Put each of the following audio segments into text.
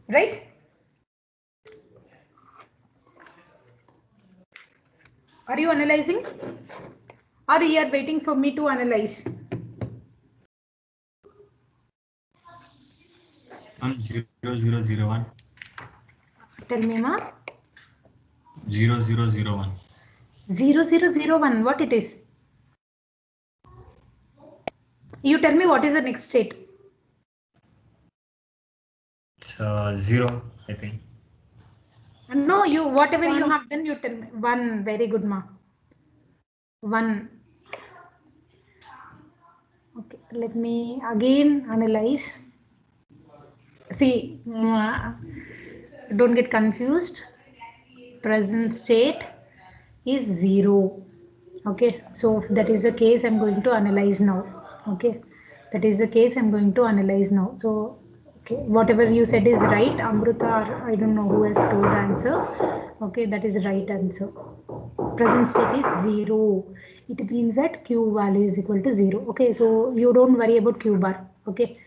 right? Are you analyzing? Or you are waiting for me to analyze? 0001. Tell me, ma. 0001. 0001. What it is? You tell me what is the next state? It's 0, I think. No, you whatever you have done, you tell me. 1. Very good, ma. 1. Okay, let me again analyze. See, don't get confused. Present state is 0. Okay, so if that is the case, I'm going to analyze now. Okay, that is the case, I'm going to analyze now. So, okay, whatever you said is right. Amruta, or I don't know who has told the answer. Okay, that is the right answer. Present state is 0. It means that q value is equal to 0. Okay, so you don't worry about q bar. Okay,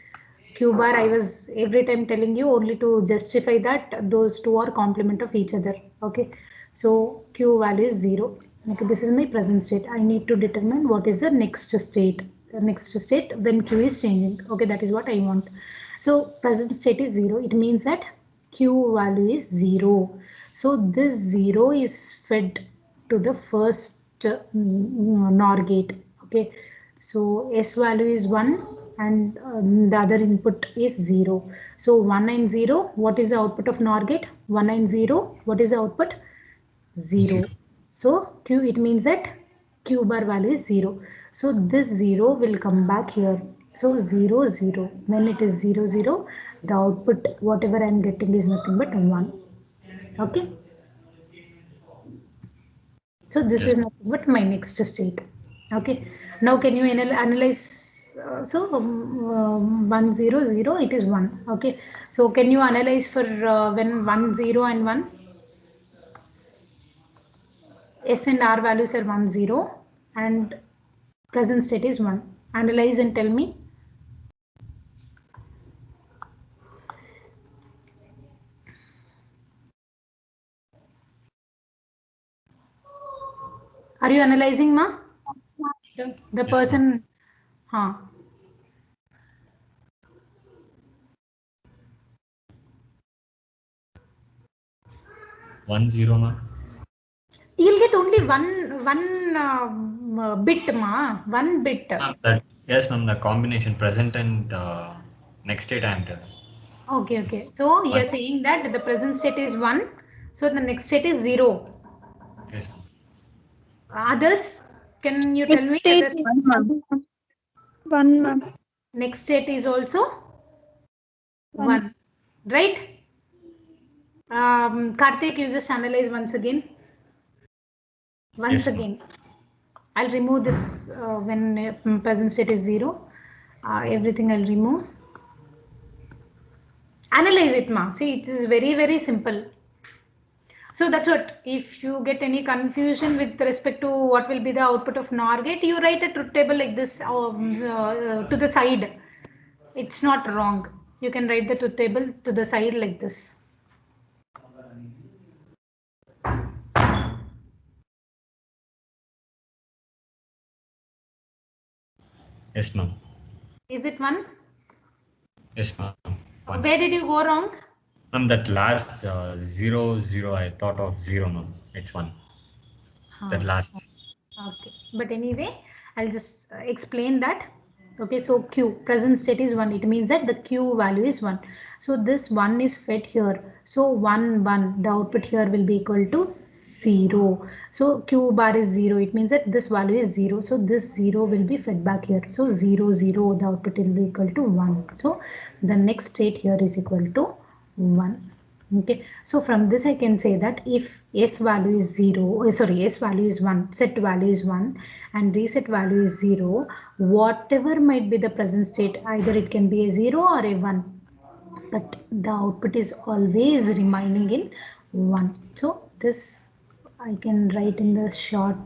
q bar I was every time telling you only to justify that those two are complement of each other. Okay, so q value is 0. Okay, this is my present state. I need to determine what is the next state. The next state when q is changing. Okay, that is what I want. So present state is 0. It means that q value is 0. So this 0 is fed to the first NOR gate. Okay, so S value is 1 and the other input is 0. So 1 and 0, what is the output of NOR gate? 1 and 0, what is the output? 0. So Q, it means that Q bar value is 0. So this 0 will come back here. So 0, 0. When it is 0, 0, the output, whatever I am getting is nothing but 1. Okay. So this is nothing but my next state. Okay. Now can you analyze? 1 0 0 it is 1. Okay. So can you analyze for when 1 0 and 1? S and R values are 1 0 and present state is 1. Analyze and tell me. Are you analyzing, ma? The person. Huh. 1 0, ma. You'll get only one bit, ma. 1 bit. Yes, ma'am. The combination present and next state I am telling. Okay, okay. So you are saying that the present state is 1. So the next state is 0. Yes, ma'am. Others, can you tell me? State 1, ma'am. Next state is also 1. Right? Karthik, you just analyze once again. Once again. I'll remove this when present state is 0. Everything I'll remove. Analyze it, ma. See, it is very, very simple. So that's what. If you get any confusion with respect to what will be the output of NOR gate, you write a truth table like this to the side. It's not wrong. You can write the truth table to the side like this. Yes, ma'am. Is it 1? Yes, ma'am. 1. Where did you go wrong? Ma'am, that last 0 0, I thought of 0, ma'am. It's 1. That last. Okay, but anyway, I'll just explain that. Okay, so Q, present state is 1. It means that the Q value is 1. So this 1 is fed here. So 1, 1, the output here will be equal to 0. So Q bar is 0. It means that this value is 0. So this 0 will be fed back here. So 0, 0, the output will be equal to 1. So the next state here is equal to 1. Okay, so from this I can say that if S value is 0, S value is 1, set value is 1 and reset value is 0, whatever might be the present state, either it can be a 0 or a 1, but the output is always remaining in 1. So this I can write in the short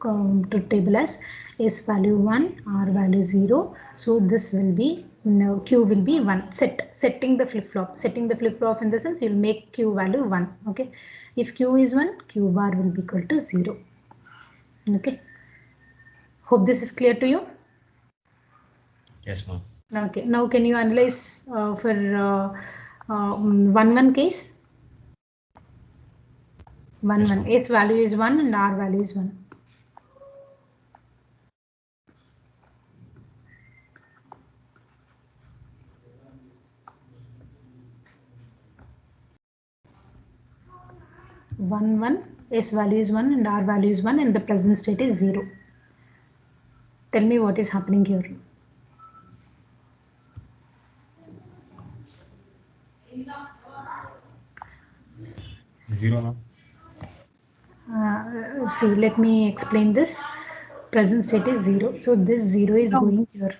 truth table as S value 1, R value 0. So this will be no, q will be 1. Setting the flip-flop in the sense you'll make q value 1. Okay, if q is 1, q bar will be equal to 0. Okay, hope this is clear to you. Yes, ma'am. Okay, now can you analyze for 1 case? 1 Yes, s value is 1 and r value is 1. S value is 1 and R value is 1 and the present state is 0. Tell me what is happening here. Zero, ma'am. See, let me explain this. Present state is 0. So this 0 is going here.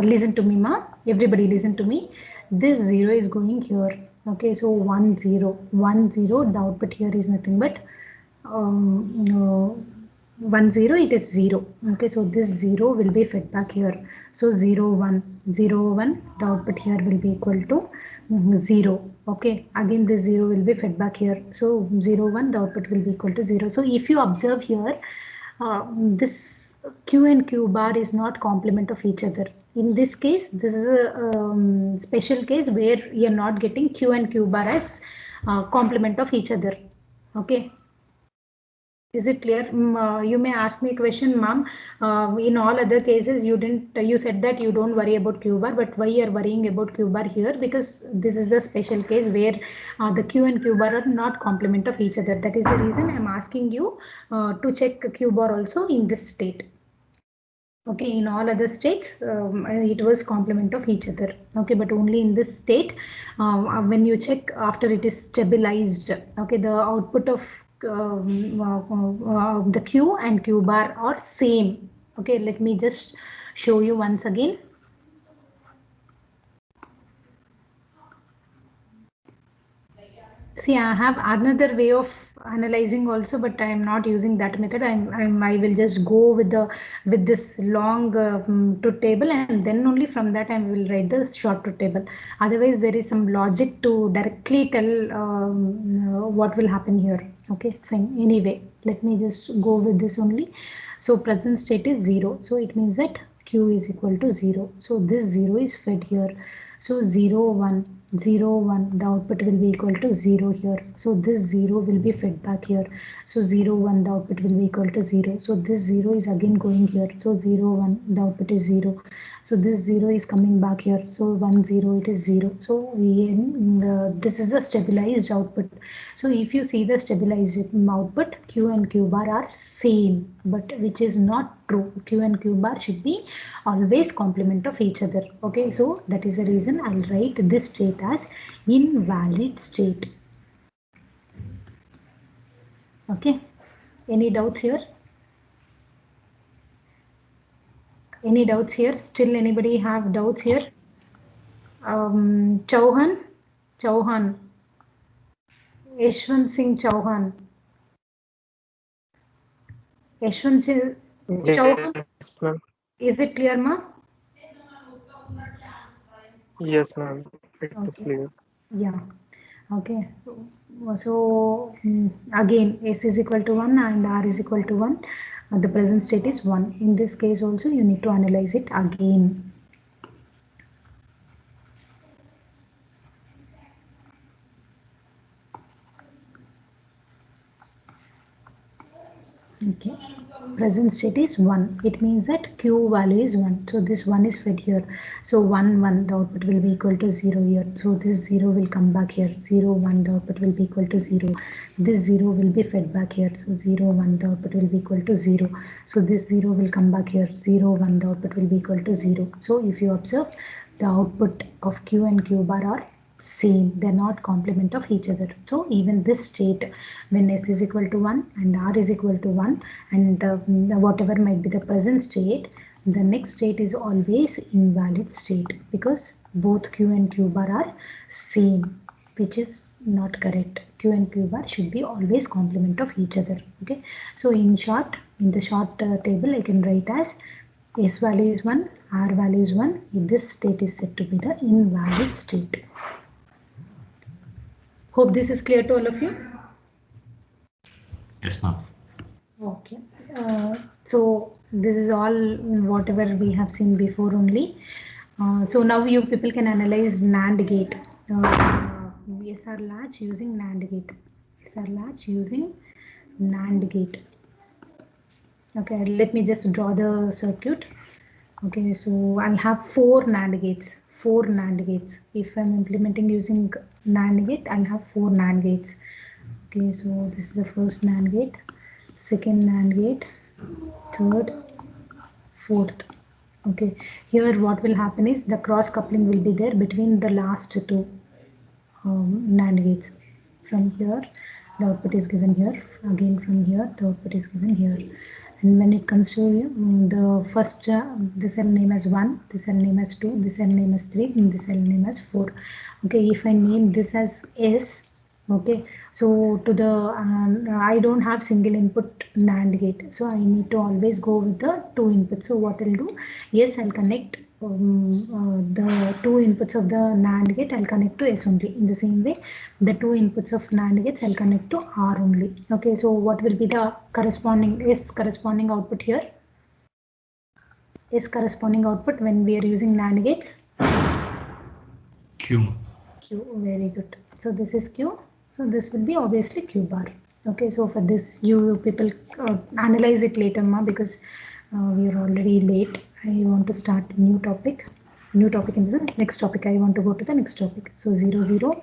Listen to me, ma. Everybody listen to me. This 0 is going here. Okay, so 1 0. 1 0. The output here is nothing but 1 0, it is 0. Okay, so this 0 will be fed back here. So 0 1 0 1, the output here will be equal to 0. Okay, again this 0 will be fed back here. So 0 1, the output will be equal to 0. So if you observe here, this q and q bar is not complement of each other. In this case, this is a special case where you are not getting q and q bar as complement of each other. Okay, is it clear? You may ask me a question, ma'am. In all other cases, you said that you don't worry about Q bar, but why you are worrying about Q bar here? Because this is the special case where the Q and Q bar are not complement of each other. That is the reason I'm asking you to check Q bar also in this state. Okay, in all other states, it was complement of each other. Okay, but only in this state, when you check after it is stabilized, okay, the output of the Q and Q bar are same. Okay, let me just show you once again. See, I have another way of analyzing also, but I am not using that method. I will just go with this long truth table, and then only from that I will write the short truth table. Otherwise, there is some logic to directly tell what will happen here. Okay, fine. Anyway, let me just go with this only. So present state is 0. So it means that Q is equal to 0. So this 0 is fed here. So 0 1 0 1, the output will be equal to 0 here. So this 0 will be fed back here. So 0 1, the output will be equal to 0. So this 0 is again going here. So 0 1, the output is 0. So this 0 is coming back here. So 1 0, it is 0. So this is a stabilized output. So if you see the stabilized output, Q and Q bar are same, but which is not true. Q and Q bar should be always complement of each other. Okay, so that is the reason I'll write this state as invalid state. Okay, any doubts here? Any doubts here? Still anybody have doubts here? Chauhan, Yashwant Singh Chauhan. Yashwant Singh Chauhan. Yes, ma'am. Is it clear, ma? Yes, ma'am. It is Okay. clear. Yeah. Okay. So again, S is equal to 1 and R is equal to 1. The present state is 1. In this case also you need to analyze it again. Okay, present state is 1. It means that Q value is 1. So this 1 is fed here. So 1 1, the output will be equal to 0 here. So this 0 will come back here. 0 1, the output will be equal to 0. This 0 will be fed back here. So 0 1, the output will be equal to 0. So this 0 will come back here. 0 1, the output will be equal to 0. So if you observe, the output of Q and Q bar are same, they're not complement of each other. So even this state, when S is equal to 1 and R is equal to 1 and whatever might be the present state, the next state is always invalid state because both Q and Q bar are same, which is not correct. Q and Q bar should be always complement of each other. Okay, so in short, in the short table I can write as S value is 1, R value is 1. This state is said to be the invalid state. Hope this is clear to all of you. Yes, ma'am. Okay. So this is all whatever we have seen before only. So now you people can analyze NAND gate. SR latch using NAND gate. SR latch using NAND gate. Okay, let me just draw the circuit. Okay, so I'll have 4 NAND gates. 4 NAND gates. If I'm implementing using NAND gate, I'll have 4 NAND gates. Okay, so this is the first NAND gate, second NAND gate, third, fourth. Okay, here what will happen is the cross coupling will be there between the last 2 NAND gates. From here, the output is given here. Again from here, the output is given here. And when it comes to the first, this cell name as 1, this cell name as 2, this cell name as 3, and this cell name as 4. Okay, if I name this as S, okay, so to the I don't have single input NAND gate, so I need to always go with the 2 inputs. So what I'll do, yes, I'll connect the 2 inputs of the NAND gate, I'll connect to S only. In the same way, the 2 inputs of NAND gates, I'll connect to R only. Okay, so what will be the corresponding S corresponding output here? S corresponding output when we are using NAND gates? Q. Q, very good. So this is Q. So this will be obviously Q bar. Okay, so for this you people analyze it later, ma, because we are already late. I want to start a new topic. New topic in this next topic. I want to go to the next topic. So 0, 0,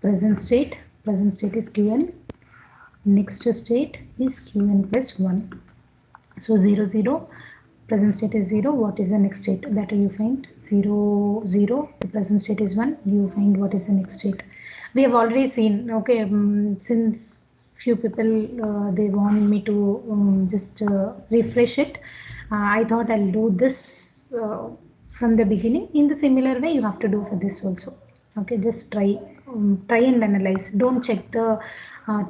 present state. Present state is Qn. Next state is Qn plus 1. So 0, 0. Present state is 0. What is the next state? That you find 0, 0. The present state is 1. You find what is the next state. We have already seen. Okay, since few people they want me to just refresh it. I thought I'll do this from the beginning. In the similar way, you have to do for this also. Okay, just try and analyze. Don't check the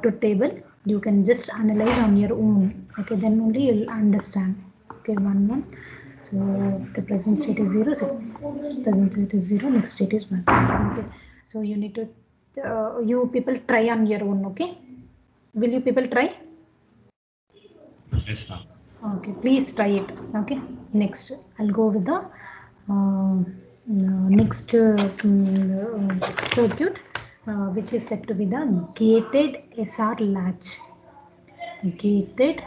truth table. You can just analyze on your own. Okay, then only you'll understand. Okay, 1, 1. So the present state is 0. So present state is 0. Next state is 1. Okay, so you need to you people try on your own. Okay, will you people try? Yes, ma'am. Okay, please try it. Okay, next I'll go with the next circuit, which is said to be the gated SR latch. Gated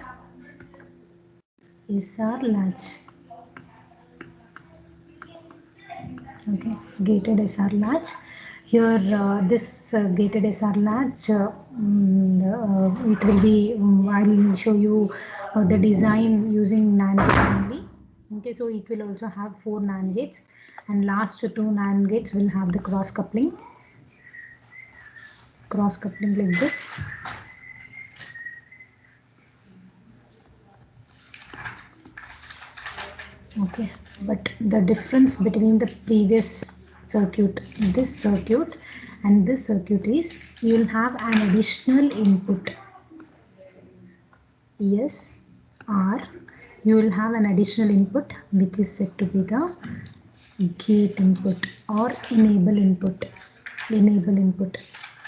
SR latch. Okay, gated SR latch. Here, this gated SR latch, it will be. I'll show you the design using NAND gates only. Okay, so it will also have 4 NAND gates, and last 2 NAND gates will have the cross coupling. Cross coupling like this. Okay, but the difference between the previous circuit, this circuit and this circuit is you will have an additional input. Yes, or you will have an additional input which is said to be the gate input or enable input. Enable input.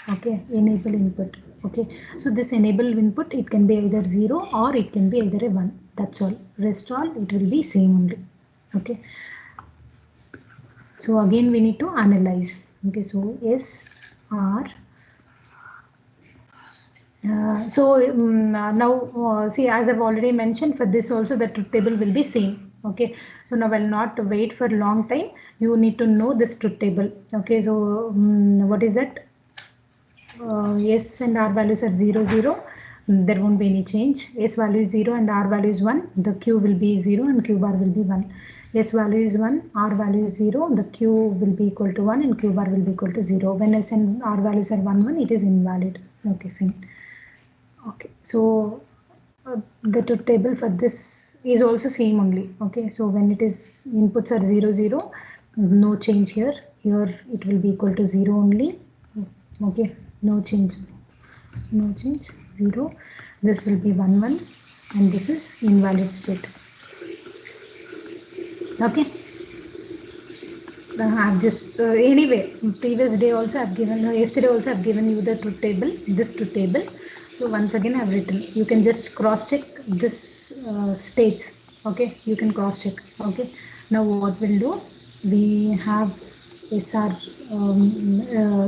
Okay, enable input. Okay, so this enable input, it can be either 0 or it can be either a 1. That's all. Rest all it will be same only. Okay, so again we need to analyze. Okay, so S R. Now see, as I've already mentioned, for this also the truth table will be same. Okay, so now I'll not wait for a long time. You need to know this truth table. Okay, so what is that? S and R values are 0, 0. There won't be any change. S value is 0 and R value is 1. The Q will be 0 and Q bar will be 1. S value is 1, R value is 0. The Q will be equal to 1 and Q bar will be equal to 0. When S and R values are 1, 1, it is invalid. Okay, fine. Okay, so the truth table for this is also same only. Okay, so when it is inputs are 0, 0, no change here. Here it will be equal to 0 only. Okay, no change. No change, 0. This will be 1, 1, and this is invalid state. Okay. I've just anyway previous day also I've given yesterday also I've given you the truth table, this truth table. So once again I've written, you can just cross check this states. Okay, you can cross check. Okay, now what we'll do, we have SR,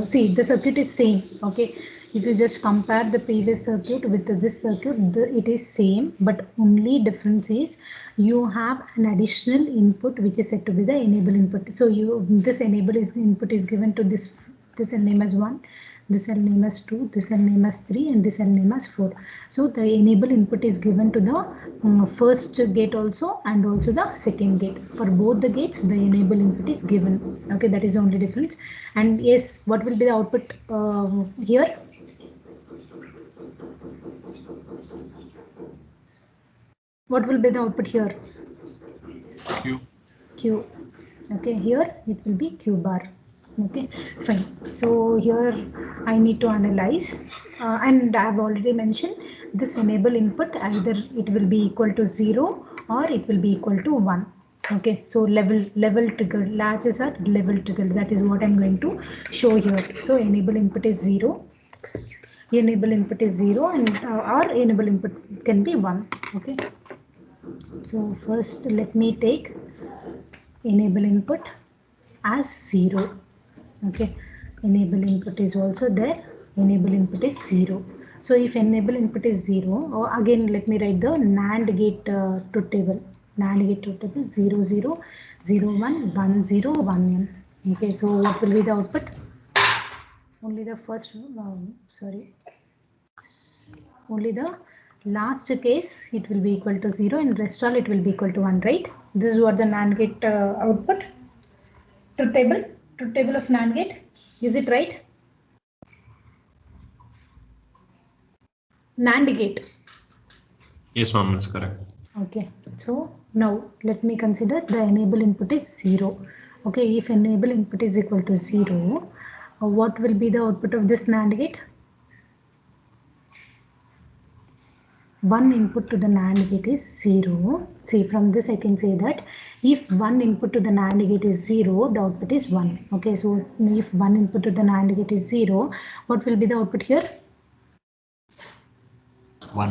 see the circuit is same. Okay, if you just compare the previous circuit with this circuit, it is same, but only difference is you have an additional input which is said to be the enable input. So this enable input is given to this cell name as 1, this cell name as 2, this cell name as 3, and this cell name as 4. So the enable input is given to the first gate also and also the second gate. For both the gates the enable input is given. Okay, that is the only difference. And yes, what will be the output here? What will be the output here? Q. Okay, here it will be Q bar. Okay, fine. So here I need to analyze, and I have already mentioned this enable input, either it will be equal to 0 or it will be equal to 1. Okay, so level triggered, latches are level triggered. That is what I'm going to show here. So enable input is 0. Enable input is 0 and or enable input can be 1. Okay, so first let me take enable input as 0. Okay, enable input is also there, enable input is 0. So if enable input is 0, or again let me write the NAND gate truth table. NAND gate truth table 0 0 0 1 1 0 1 1. Okay, so what will be the output? Only the first only the last case it will be equal to 0, and rest all it will be equal to 1, right? This is what the NAND gate output. Truth table of NAND gate. Is it right? NAND gate. Yes, ma'am, it's correct. Okay, so now let me consider the enable input is 0. Okay, if enable input is equal to 0, what will be the output of this NAND gate? One input to the NAND gate is 0. See, from this I can say that if one input to the NAND gate is 0, the output is 1. Okay, so if one input to the NAND gate is 0, what will be the output here? 1.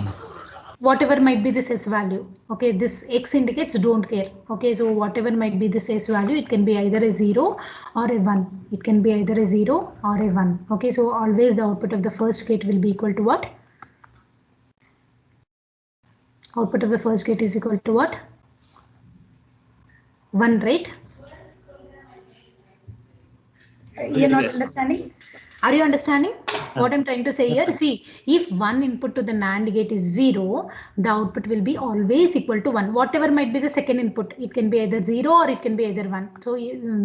Whatever might be this S value. Okay, this X indicates don't care. Okay, so whatever might be this S value, it can be either a 0 or a 1. It can be either a 0 or a 1. Okay, so always the output of the first gate will be equal to what? Output of the first gate is equal to what? 1, right? You're not understanding? Are you understanding what I'm trying to say here? See, if one input to the NAND gate is 0, the output will be always equal to 1. Whatever might be the second input, it can be either 0 or it can be either 1. So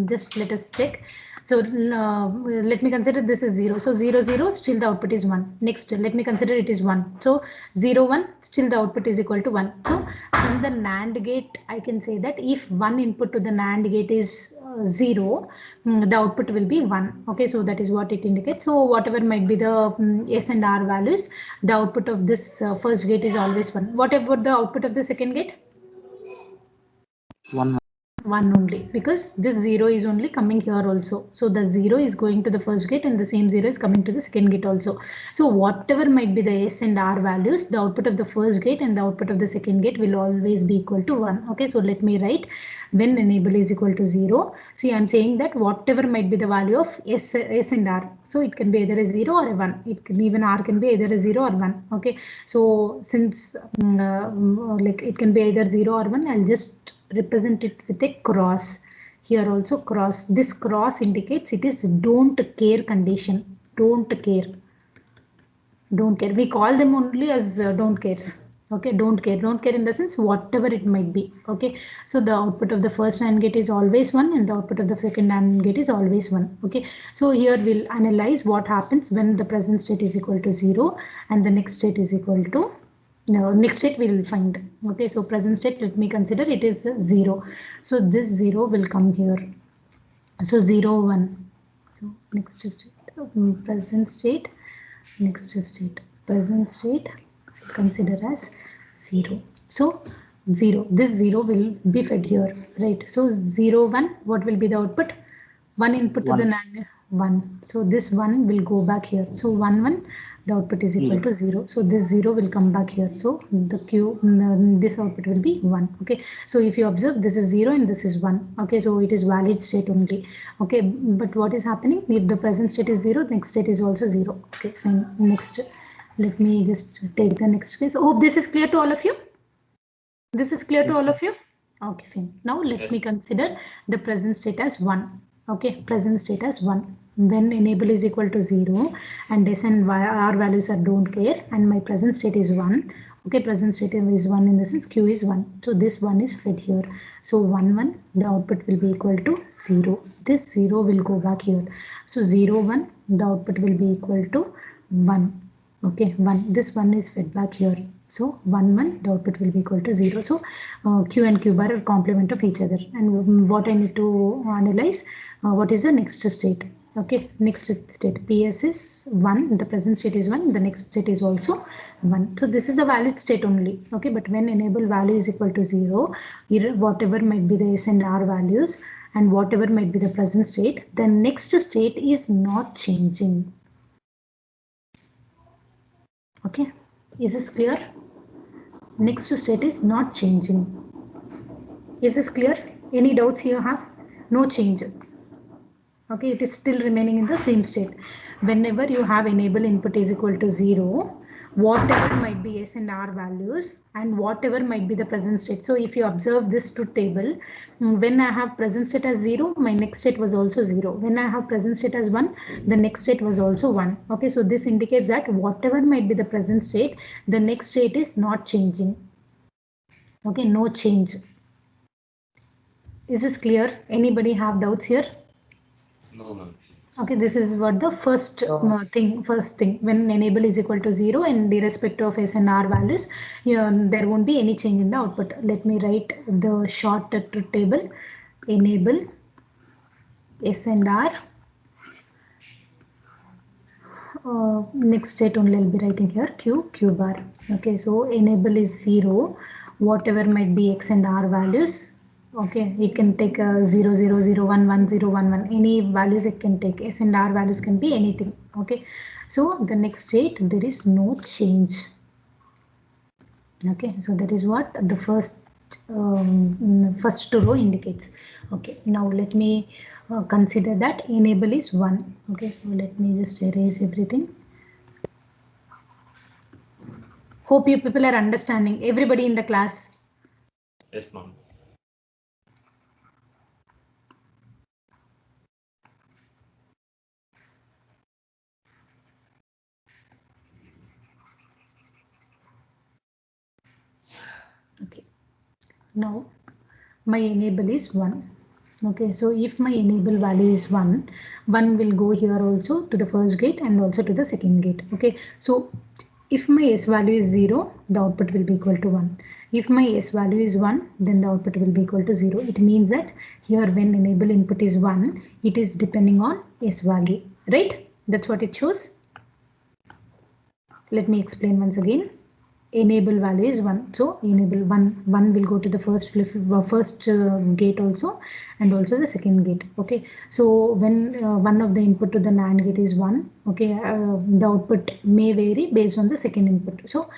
just let us check. So let me consider this is 0. So 0 0, still the output is 1. Next, let me consider it is 1. So 0 1, still the output is equal to 1. So from the NAND gate, I can say that if one input to the NAND gate is 0, the output will be 1. Okay, so that is what it indicates. So whatever might be the S and R values, the output of this first gate is always 1. What about the output of the second gate? 1. 1 only, because this 0 is only coming here also. So the 0 is going to the first gate and the same 0 is coming to the second gate also. So whatever might be the S and R values, the output of the first gate and the output of the second gate will always be equal to 1. Okay, so let me write when enable is equal to 0. See, I'm saying that whatever might be the value of S and R. So it can be either a 0 or a 1. It can, even R can be either a 0 or 1. Okay, so since like it can be either 0 or 1, I'll just represent it with a cross. Here also cross. This cross indicates it is don't care condition. Don't care. Don't care. We call them only as don't cares. Okay, don't care. Don't care in the sense whatever it might be. Okay, so the output of the first AND gate is always 1 and the output of the second AND gate is always 1. Okay, so here we'll analyze what happens when the present state is equal to 0 and the next state is equal to next state we will find. Okay, so present state, let me consider it is 0. So this 0 will come here. So 0 1. So next state, present state, next state, present state consider as 0. So 0. This 0 will be fed here, right? So 0, 1, what will be the output? 1 input to the NAND, 1. So this 1 will go back here. So 1, 1, the output is equal to 0. So this 0 will come back here. So the this output will be 1. Okay. So if you observe, this is 0 and this is 1. Okay. So it is valid state only. Okay. But what is happening? If the present state is 0, next state is also 0. Okay. Fine. Next. Let me just take the next case. Hope this is clear to all of you. This is clear to all of you? Okay, fine. Now let me consider the present state as 1. Okay, present state as 1. When enable is equal to 0 and S and R values are don't care and my present state is 1. Okay, present state is 1 in the sense Q is 1. So this 1 is fed here. So 1, 1, the output will be equal to 0. This 0 will go back here. So 0, 1, the output will be equal to 1. Okay, 1. This 1 is fed back here. So 1, 1, the output will be equal to 0. So Q and Q bar are complement of each other. And what I need to analyze, what is the next state? Okay, next state PS is 1. The present state is 1. The next state is also 1. So this is a valid state only. Okay, but when enable value is equal to 0, whatever might be the S and R values and whatever might be the present state, the next state is not changing. Okay, is this clear? Next state is not changing. Is this clear? Any doubts here have? No change. Okay, it is still remaining in the same state. Whenever you have enable input is equal to 0, whatever might be S and R values and whatever might be the present state. So if you observe this truth table, when I have present state as 0, my next state was also 0. When I have present state as 1, the next state was also 1. Okay, so this indicates that whatever might be the present state, the next state is not changing. Okay, no change. Is this clear? Anybody have doubts here? No, ma'am. Okay, this is what the first thing, when enable is equal to 0 and irrespective of S and R values, there won't be any change in the output. Let me write the short truth table. Enable S and R. Next state only I'll be writing here Q bar. Okay, so enable is 0, whatever might be X and R values. Okay, it can take 0, 0, 0, 1, 1, 0, 1, 1. Any values it can take. S and R values can be anything. Okay, so the next state there is no change. Okay, so that is what the first row indicates. Okay, now let me consider that enable is 1. Okay, so let me just erase everything. Hope you people are understanding. Everybody in the class. Yes, ma'am. Okay, now my enable is 1. Okay, so if my enable value is 1, 1 will go here also to the first gate and also to the second gate. Okay, so if my S value is 0, the output will be equal to 1. If my S value is 1, then the output will be equal to 0. It means that here when enable input is 1, it is depending on S value, right? That's what it shows. Let me explain once again. Enable value is 1, so enable 1 will go to the first gate also and also the second gate. Okay, so when one of the input to the NAND gate is 1, okay, the output may vary based on the second input. So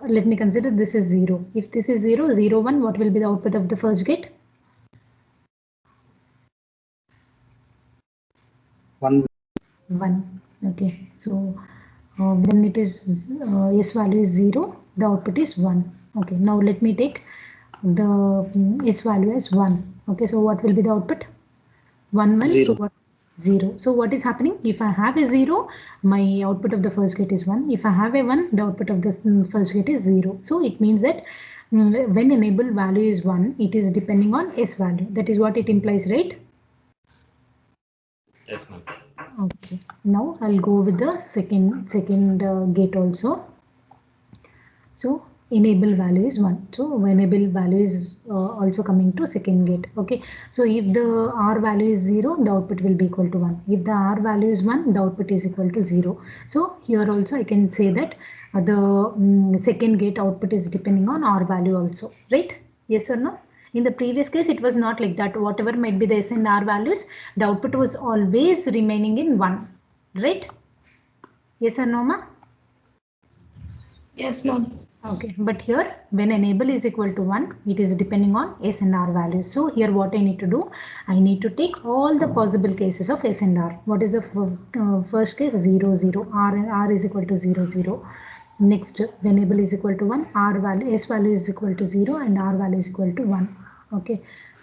let me consider this is 0. If this is 0, 0, 1, what will be the output of the first gate? 1. Okay, so when it is S value is 0, the output is 1. Okay, now let me take the S value as 1. Okay, so what will be the output? 1, 1. 0. So what? 0. So what is happening? If I have a 0, my output of the first gate is 1. If I have a 1, the output of the first gate is 0. So it means that when enable value is 1, it is depending on S value. That is what it implies, right? Yes, ma'am. Okay, now I'll go with the second gate also. So enable value is 1. So enable value is also coming to second gate. Okay, so if the R value is 0, the output will be equal to 1. If the R value is 1, the output is equal to 0. So here also I can say that the second gate output is depending on OR value also, right? Yes or no? In the previous case, it was not like that. Whatever might be the S and R values, the output was always remaining in 1, right? Yes or no, ma? Yes, ma'am. Okay, but here when enable is equal to 1, it is depending on S and R values. So here what I need to do, I need to take all the possible cases of S and R. What is the first case? 0, 0. R is equal to 0, 0. Next, when enable is equal to 1, R value, S value is equal to 0 and R value is equal to 1. Okay,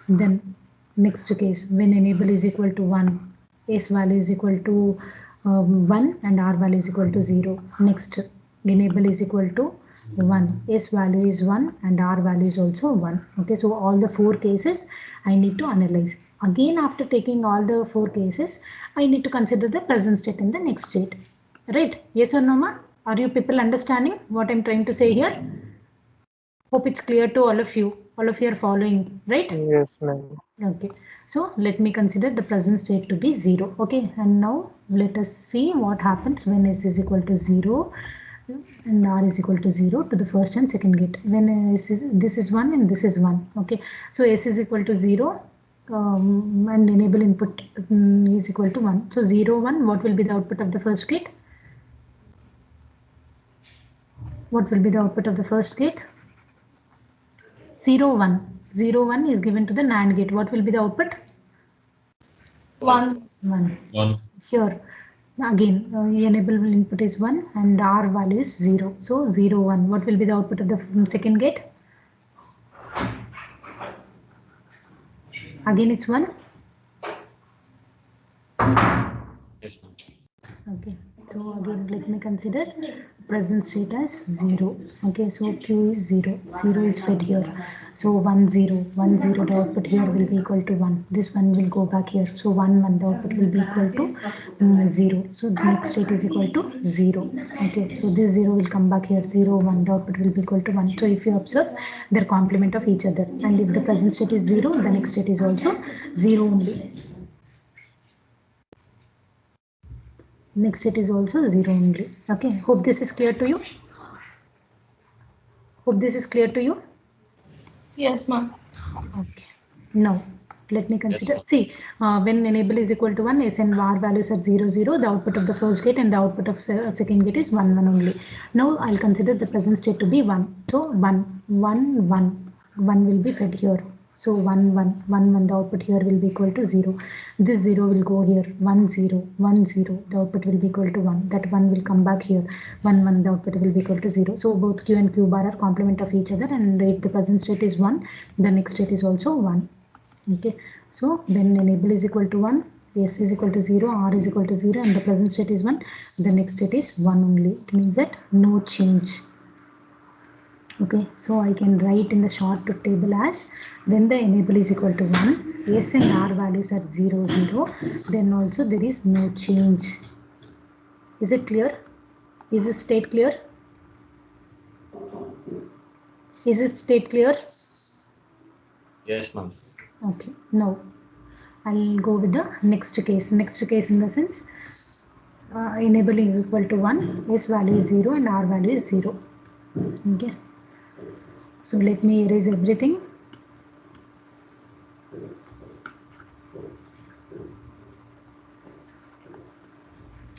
then next case, when enable is equal to 1, S value is equal to 1 and R value is equal to 0. Next, enable is equal to 1, S value is 1 and R value is also 1. Okay, so all the 4 cases I need to analyze. Again, after taking all the 4 cases, I need to consider the present state and the next state. Right? Yes or no, ma? Are you people understanding what I'm trying to say here? Hope it's clear to all of you. All of you are following, right? Yes, ma'am. Okay, so let me consider the present state to be 0. Okay, and now let us see what happens when S is equal to 0 and R is equal to 0 to the first and second gate. When this is 1 and this is 1. Okay, so S is equal to 0 and enable input is equal to 1. So 0, 1, what will be the output of the first gate? What will be the output of the first gate? 0, 1. 0, 1 is given to the NAND gate. What will be the output? 1. 1. 1. Here again enable input is 1 and R value is 0. So 0, 1. What will be the output of the second gate? Again it's 1. Yes, ma'am. Okay, so again let me consider present state as 0. Okay, so Q is 0. 0 is fed here. So 1, 0. 1, 0, the output here will be equal to 1. This one will go back here. So 1, 1, the output will be equal to 0. So the next state is equal to 0. Okay, so this 0 will come back here. 0, 1, the output will be equal to 1. So if you observe, they're complement of each other. And if the present state is 0, the next state is also 0 only. Next it is also 0 only. Okay, hope this is clear to you. Hope this is clear to you. Yes, ma'am. Okay, now let me consider. ma'am. See, when enable is equal to 1, S and R values are 0, 0. The output of the first gate and the output of second gate is 1, 1 only. Now I'll consider the present state to be 1. So 1, 1, 1, 1 will be fed here. So 1, 1, 1, 1, the output here will be equal to 0. This 0 will go here. 1, 0, 1, 0, the output will be equal to 1. That 1 will come back here. 1, 1, the output will be equal to 0. So both Q and Q bar are complement of each other, and if the present state is 1, the next state is also 1. Okay, so when enable is equal to 1, S is equal to 0, R is equal to 0, and the present state is 1, the next state is 1 only. It means that no change. Okay, so I can write in the short truth table as when the enable is equal to 1, S and R values are 0, 0, then also there is no change. Is it clear? Is this state clear? Is this state clear? Yes, ma'am. Okay, now I'll go with the next case. Next case in the sense enable is equal to 1, S value is 0 and R value is 0. Okay, so let me erase everything.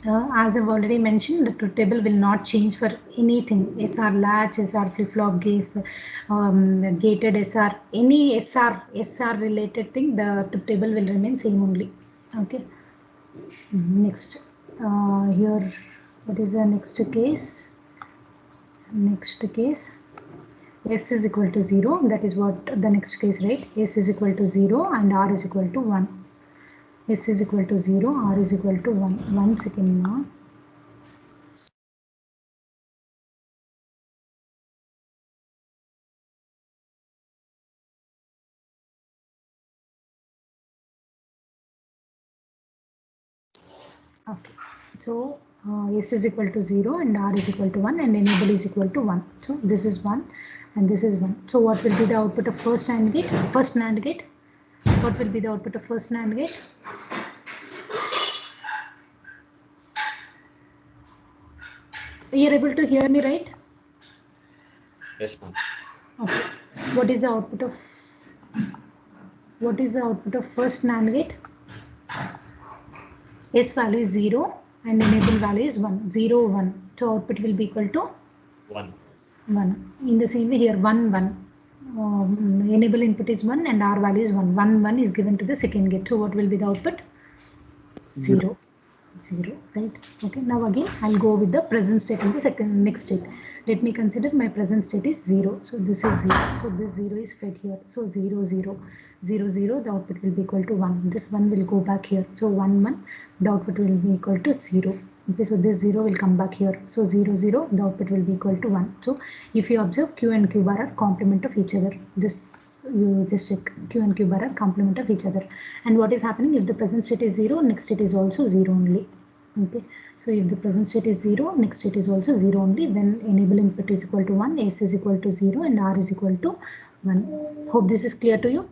As I've already mentioned, the truth table will not change for anything. SR latch, SR flip-flop gates, gated SR, any SR related thing, the truth table will remain same only. Okay. Next, here, what is the next case? Next case, S is equal to 0. That is what the next case, right? S is equal to 0 and R is equal to 1. S is equal to 0, R is equal to 1. 1 second now. Okay, so S is equal to 0 and R is equal to 1 and enable is equal to 1. So this is 1 and this is 1. So what will be the output of first NAND gate? First NAND gate? What will be the output of first NAND gate? You're able to hear me, right? Yes, ma'am. Okay. What is the output of first NAND gate? S value is 0 and enable value is 1. 0, 1. So output will be equal to 1. 1. In the same way here 1, 1. Enable input is 1 and R value is 1. 1, 1 is given to the second gate. So what will be the output? 0. 0, right? Okay, now again I'll go with the present state in the next state. Let me consider my present state is 0. So this is 0. So this 0 is fed here. So 0, 0, 0, 0, the output will be equal to 1. This 1 will go back here. So 1, 1, the output will be equal to 0. Okay, so this 0 will come back here. So 0, 0, the output will be equal to 1. So if you observe, Q and Q bar are complement of each other. This you just check, Q and Q bar are complement of each other. And what is happening if the present state is 0, next state is also 0 only. Okay, so if the present state is 0, next state is also 0 only. When enable input is equal to 1, S is equal to 0 and R is equal to 1. Hope this is clear to you.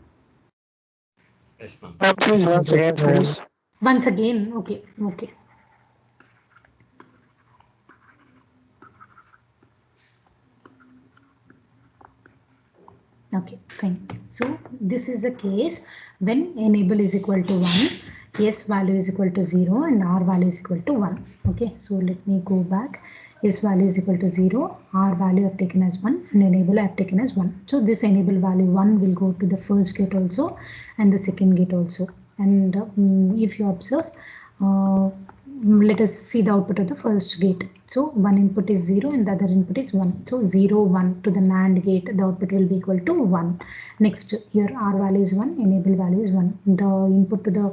Yes, ma'am. Please once again, please. Once again, okay. Okay, fine. So this is the case when enable is equal to 1, S value is equal to 0 and R value is equal to 1. Okay, so let me go back. S value is equal to 0, R value I have taken as 1 and enable I have taken as 1. So this enable value 1 will go to the first gate also and the second gate also. And if you observe, let us see the output of the first gate. So one input is 0 and the other input is 1. So 0, 1 to the NAND gate, the output will be equal to 1. Next, here R value is 1, enable value is 1. The input to the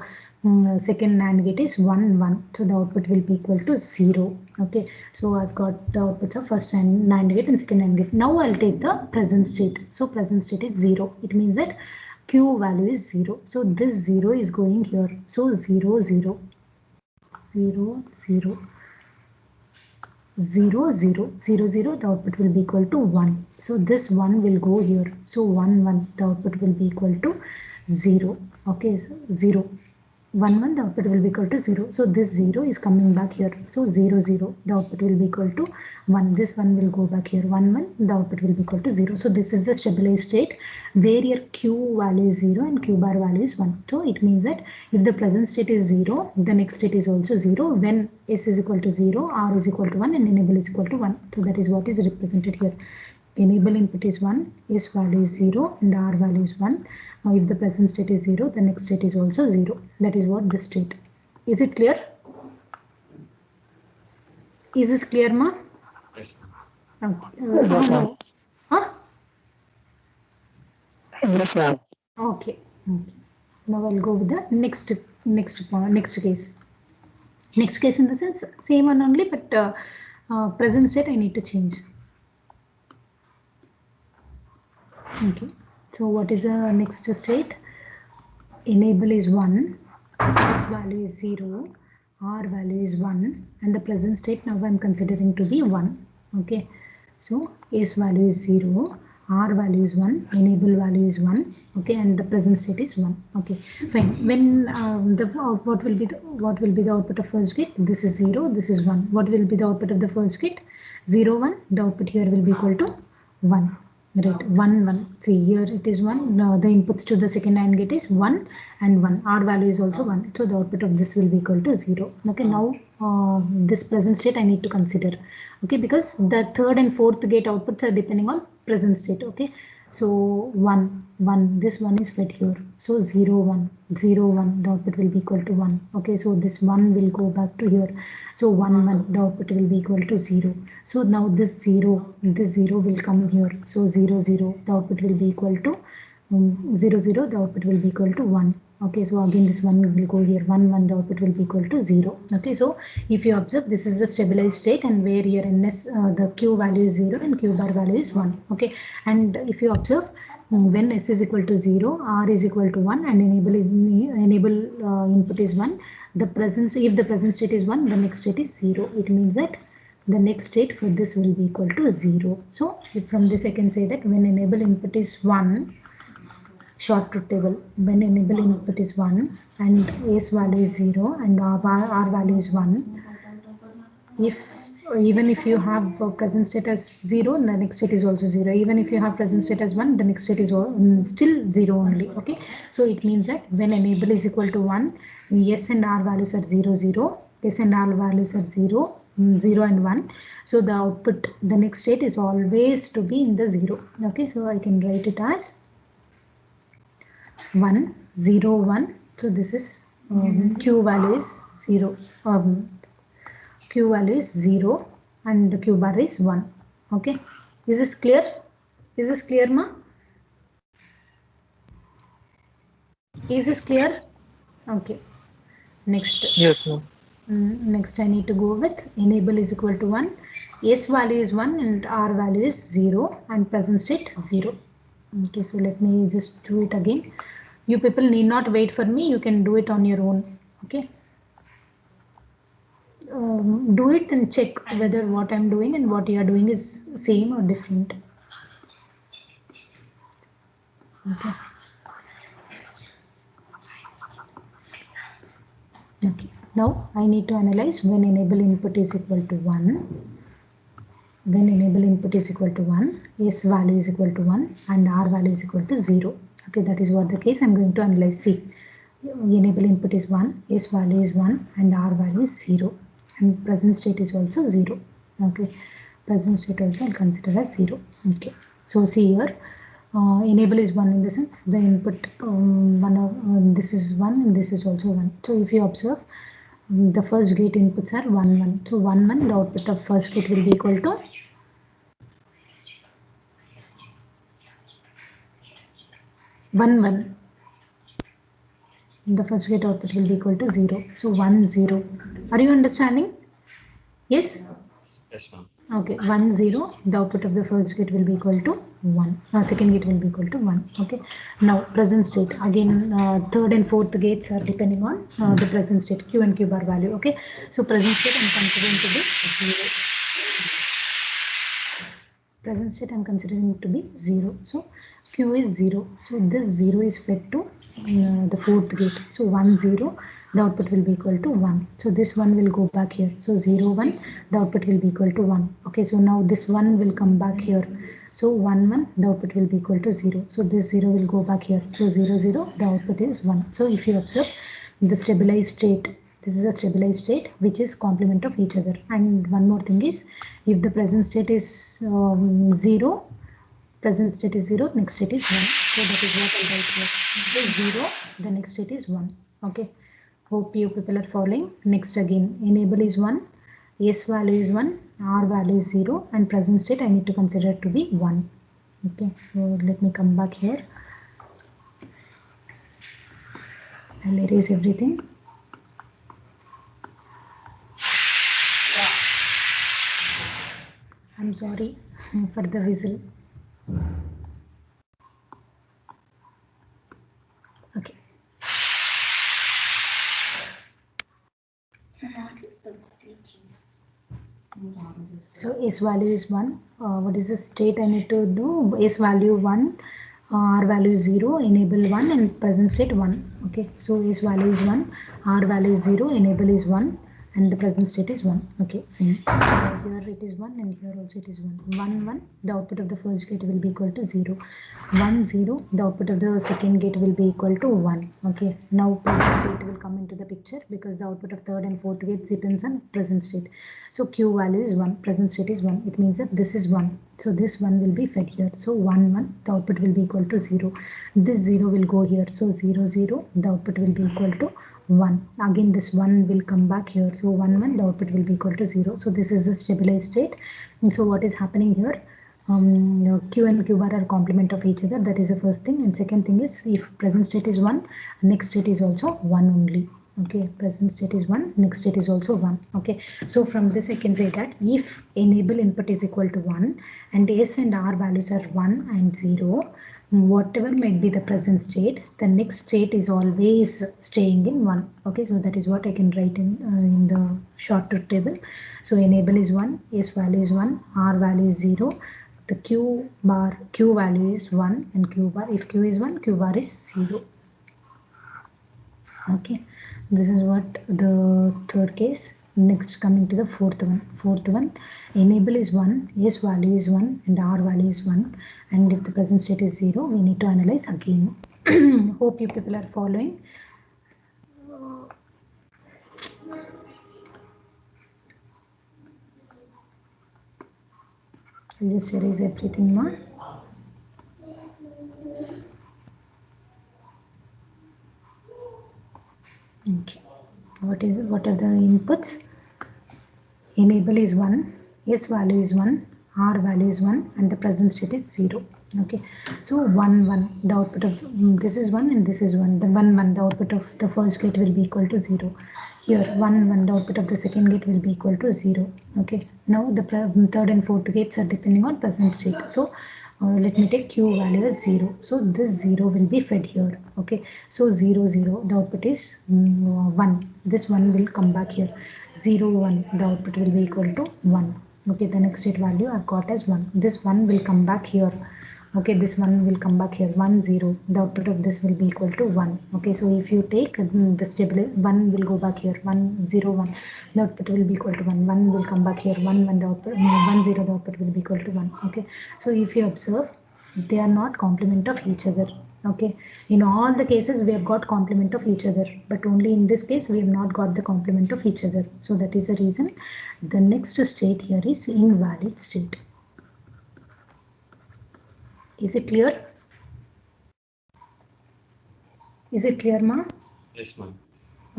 second NAND gate is 1, 1. So the output will be equal to 0. Okay, so I've got the outputs of first NAND gate and second NAND gate. Now I'll take the present state. So present state is 0. It means that Q value is 0. So this 0 is going here. So 0, 0. 0, 0, 0, 0, 0, 0, the output will be equal to 1. So this 1 will go here. So 1, 1, the output will be equal to 0. Okay, so 0. 1, 1, the output will be equal to 0. So this 0 is coming back here. So 0, 0, the output will be equal to 1. This 1 will go back here. 1, 1, the output will be equal to 0. So this is the stabilized state where your Q value is 0 and Q bar value is 1. So it means that if the present state is 0, the next state is also 0 when S is equal to 0, R is equal to 1 and enable is equal to 1. So that is what is represented here. Enable input is 1, S value is 0 and R value is 1. Now if the present state is 0, the next state is also 0. That is what this state. Is it clear? Is this clear, ma? Yes, Okay. Yes, ma'am. Huh? Yes, ma'am. Okay. Now I'll go with the next case. Next case in the sense same one only, but present state I need to change. Okay. So what is the next state? Enable is 1, S value is 0, R value is 1 and the present state now I'm considering to be 1. Okay. So S value is 0, R value is 1, enable value is 1. Okay, and the present state is 1. Okay, fine. When what will be the output of first gate? This is 0, this is 1. What will be the output of the first gate? 0, 1. The output here will be equal to 1. Right, 1, 1. See here it is 1. The inputs to the second AND gate is 1 and 1. R value is also 1. So the output of this will be equal to 0. Okay, now this present state I need to consider. Okay, because the third and fourth gate outputs are depending on present state. Okay, so 1, 1. This 1 is fed here. So 0, 1, 0, 1. The output will be equal to 1. Okay, so this 1 will go back to here. So 1, 1. The output will be equal to 0. So now this 0 will come here. So 0, 0. The output will be equal to 0, 0. The output will be equal to 1. Okay, so again this 1 will go here. 1, 1. The output will be equal to 0. Okay, so if you observe, this is the stabilized state and where here NS the Q value is 0 and Q bar value is 1. Okay, and if you observe, when S is equal to 0, R is equal to 1 and enable input is 1, if the present state is 1, the next state is 0. It means that the next state for this will be equal to 0. So from this I can say that when enable input is 1, short truth table, when enable input is 1 and S value is 0 and R value is 1, if even if you have present state as 0, the next state is also 0. Even if you have present state as 1, the next state is still 0 only. Okay, so it means that when enable is equal to 1, S and R values are 0, 0. S and R values are 0, 0 and 1. So the output, the next state is always to be in the 0. Okay, so I can write it as 1, 0, 1. So this is Q value is 0. Q value is 0 and Q bar is 1. Okay, is this clear? Is this clear, ma? Is this clear? Okay, next. Yes, ma'am. Next I need to go with enable is equal to 1, S value is 1 and R value is 0 and present state 0. Okay, so let me just do it again. You people need not wait for me, you can do it on your own. Okay, do it and check whether what I'm doing and what you are doing is same or different. Okay. Okay, now I need to analyze when enable input is equal to 1. When enable input is equal to 1, S value is equal to 1 and R value is equal to 0. Okay, that is what the case I'm going to analyze. See, enable input is 1, S value is 1 and R value is 0 and present state is also 0. Okay, present state also I'll consider as 0. Okay, so see here, enable is 1 in the sense the input this is 1 and this is also 1. So if you observe, the first gate inputs are 1, 1. So 1, 1, the output of first gate will be equal to 1, 1. The first gate output will be equal to 0. So 1, 0. Are you understanding? Yes? Yes, ma'am. Okay, 1, 0. The output of the first gate will be equal to 1. Second gate will be equal to 1. Okay. Now present state. Again, third and fourth gates are depending on the present state, Q and Q bar value. Okay. So present state I'm considering to be 0. Present state I'm considering to be 0. So Q is 0. So this 0 is fed to the fourth gate. So 1, 0. The output will be equal to 1. So this 1 will go back here. So 0, 1, the output will be equal to 1. Okay, so now this 1 will come back here. So 1, 1, the output will be equal to 0. So this 0 will go back here. So 0, 0, the output is 1. So if you observe the stabilized state, this is a stabilized state which is complement of each other. And one more thing is, if the present state is 0, present state is 0, next state is 1. So that is what I'll write here. So 0, the next state is 1. Okay. Hope you people are following. Next again, enable is 1, S value is 1, R value is 0 and present state I need to consider to be 1. Okay, so let me come back here. I'll erase everything. I'm sorry for the whistle. Okay. So S value is 1. What is the state I need to do? S value 1, R value 0, enable 1 and present state 1. Okay, so S value is 1, R value is 0, enable is 1 and the present state is 1. Okay, fine. Here it is 1 and here also it is 1. 1, 1, the output of the first gate will be equal to 0. 1, 0, the output of the second gate will be equal to 1. Okay, now present state will come into the picture because the output of third and fourth gate depends on present state. So Q value is 1, present state is 1. It means that this is 1. So this 1 will be fed here. So 1, 1, the output will be equal to 0. This 0 will go here. So 0, 0, the output will be equal to 1. Again this 1 will come back here. So 1, 1, the output will be equal to 0. So this is the stabilized state. And so what is happening here? Q and Q bar are complement of each other. That is the first thing. And second thing is, if present state is 1, next state is also 1 only. Okay, present state is 1, next state is also 1. Okay, so from this I can say that if enable input is equal to 1 and S and R values are 1 and 0, whatever might be the present state, the next state is always staying in 1. Okay, so that is what I can write in the short truth table. So enable is 1, S value is 1, R value is 0. The Q value is 1 and Q bar, if Q is 1, Q bar is 0. Okay, this is what the third case. Next, coming to the fourth one, enable is 1, yes value is 1, and R value is 1, and if the present state is 0, we need to analyze again. Hope you people are following. I'll just erase everything now. Okay, what are the inputs? Enable is 1, yes value is 1, R value is 1, and the present state is 0. Okay, so 1 1, the output of this is 1 and this is 1. The 1 1, the output of the first gate will be equal to 0. Here 1 1, the output of the second gate will be equal to 0. Okay, now the third and fourth gates are depending on present state. So let me take Q value as 0. So this 0 will be fed here. Okay, so 0 0, the output is 1. This 1 will come back here. 0 1, the output will be equal to 1. Okay, the next state value I've got as 1. This 1 will come back here. Okay, this 1 will come back here. 1 0, the output of this will be equal to 1. Okay, so if you take the stable, 1 will go back here. 1 0 1, the output will be equal to 1. 1 will come back here. 1 1, the output 1 0, the output will be equal to 1. Okay, so if you observe, they are not complement of each other. Okay, in all the cases we have got complement of each other, but only in this case we have not got the complement of each other. So that is the reason the next state here is invalid state. Is it clear? Is it clear, ma? Yes, ma'am.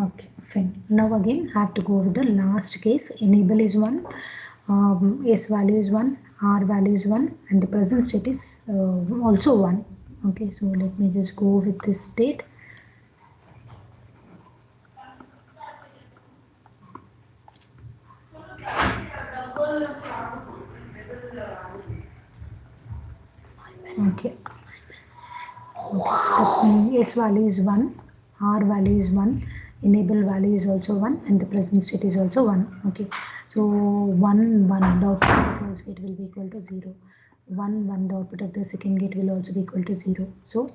Okay, fine. Now again I have to go with the last case. Enable is 1, S value is 1, R value is 1, and the present state is also 1. Okay, so let me just go with this state. Okay. S value is 1, R value is 1, enable value is also 1, and the present state is also 1. Okay, so 1 1, the output of the first gate will be equal to 0. 1 1, the output of the second gate will also be equal to 0. So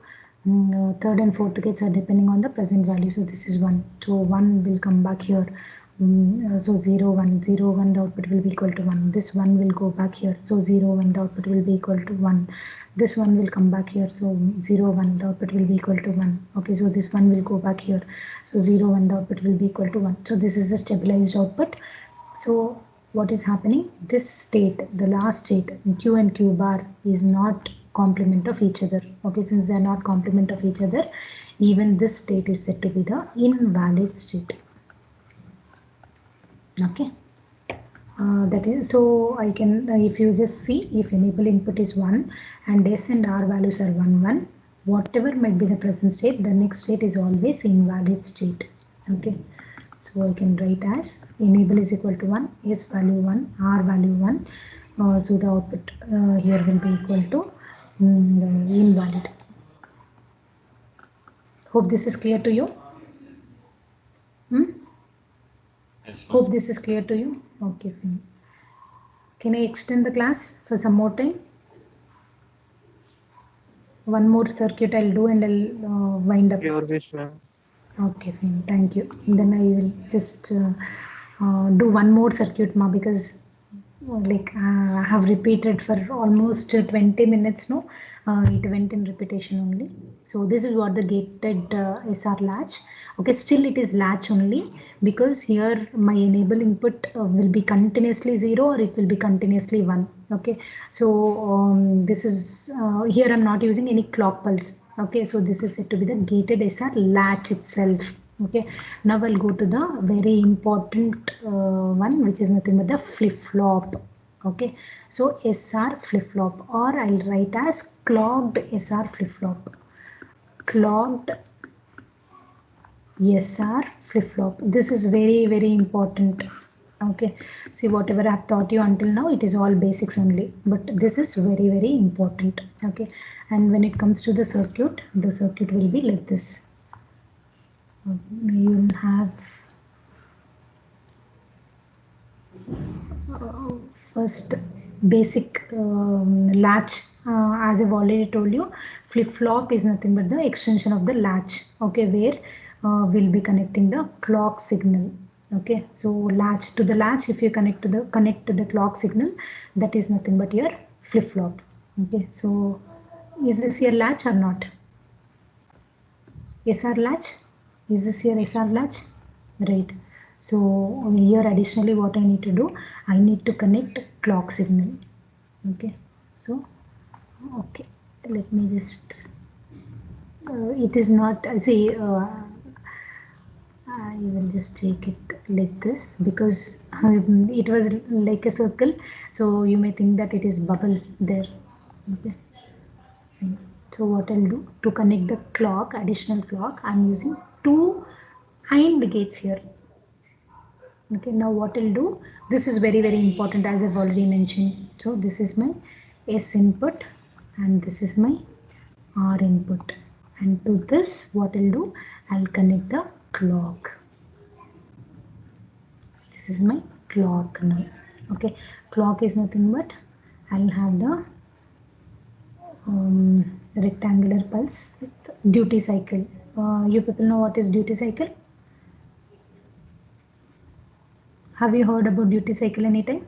third and fourth gates are depending on the present value. So this is 1. So 1 will come back here. So 0 1 0 1, the output will be equal to 1. This 1 will go back here. So 0 1, the output will be equal to 1. This 1 will come back here. So 0 1, the output will be equal to 1. Okay, so this 1 will go back here. So 0 1, the output will be equal to 1. So this is the stabilized output. So what is happening? This state, the last state, Q and Q bar, is not complement of each other. Okay, since they are not complement of each other, even this state is said to be the invalid state. Okay, that is, so I can, if you just see, if enable input is 1 and S and R values are 1 1, whatever might be the present state, the next state is always invalid state. Okay, so I can write as enable is equal to 1, S value 1, R value 1, so the output here will be equal to invalid. Hope this is clear to you. Yes, ma'am. Hope this is clear to you. Okay, fine. Can I extend the class for some more time? One more circuit I'll do and I'll wind up. Your wish, ma'am. Okay, fine. Thank you. Then I will just do one more circuit, ma, because I have repeated for almost 20 minutes. No, it went in repetition only. So this is what the gated SR latch. Okay, still it is latch only, because here my enable input will be continuously 0 or it will be continuously 1. Okay, so this is here I'm not using any clock pulse. Okay, so this is said to be the gated SR latch itself. Okay, now I'll go to the very important one, which is nothing but the flip-flop. Okay, so SR flip-flop, or I'll write as clocked SR flip-flop. Clocked SR flip-flop. This is very, very important. Okay, see, whatever I have taught you until now, it is all basics only, but this is very, very important. Okay, and when it comes to the circuit will be like this. You will have first basic latch. As I've already told you, flip-flop is nothing but the extension of the latch. Okay, where we'll be connecting the clock signal. Okay, so latch to the latch, if you connect to the clock signal, that is nothing but your flip-flop. Okay, so is this your latch or not? SR latch? Is this your SR latch? Right. So here additionally what I need to do, I need to connect clock signal. Okay, so okay, let me just it is not see I will just take it like this because it was like a circle, so you may think that it is bubble there. Okay. So what I'll do to connect the clock, additional clock, I'm using 2 AND gates here. Okay, now what I'll do, this is very important as I've already mentioned. So this is my S input and this is my R input, and to this what I'll do, I'll connect the clock. This is my clock now. Okay, clock is nothing but I'll have the rectangular pulse with duty cycle. You people know what is duty cycle? Have you heard about duty cycle anytime?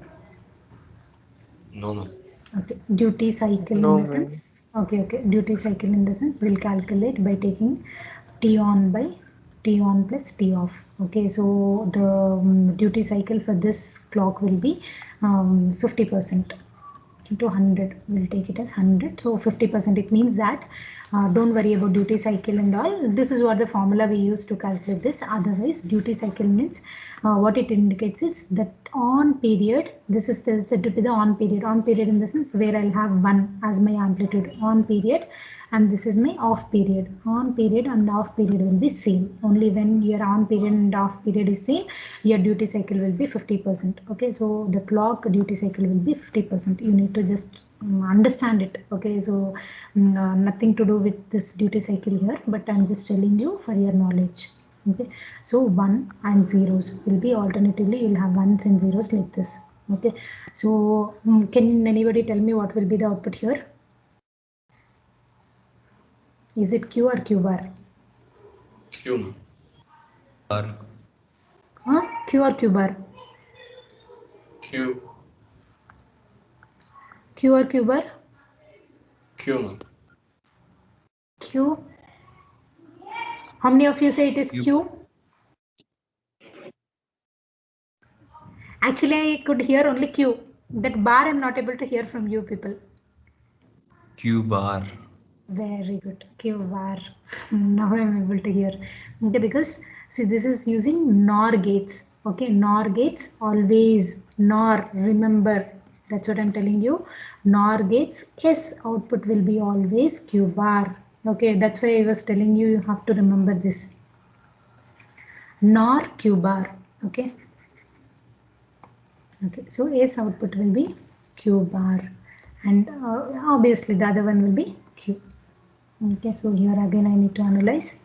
No, ma'am. Okay, duty cycle No, in the ma'am. sense. Okay, duty cycle in the sense we'll calculate by taking T on by T on plus T off. Okay, so the duty cycle for this clock will be 50%. Into 100, we'll take it as 100, so 50%. It means that don't worry about duty cycle and all. This is what the formula we use to calculate this. Otherwise, duty cycle means what it indicates is that on period, this is said to be the on period. On period in the sense where I'll have 1 as my amplitude on period, and this is my off period. On period and off period will be same. Only when your on period and off period is same, your duty cycle will be 50%. Okay, so the clock duty cycle will be 50%. You need to just understand it. Okay, so nothing to do with this duty cycle here, but I'm just telling you for your knowledge. Okay, so 1 and zeros will be alternatively, you'll have ones and zeros like this. Okay, so can anybody tell me what will be the output here? Is it Q or Q bar? Q, ma'am. Bar. Q or Q bar? Q. Q or Q bar? Q, ma'am. Q. How many of you say it is Q? Actually, I could hear only Q. That bar I'm not able to hear from you people. Q bar. Very good. Q bar. Now I'm able to hear. Okay, because see, this is using NOR gates. Okay, NOR gates always NOR. Remember, that's what I'm telling you. NOR gates, S output will be always Q bar. Okay, that's why I was telling you, you have to remember this. NOR Q bar. Okay. Okay, so S output will be Q bar, and obviously the other one will be Q. Okay, so here again I need to analyze.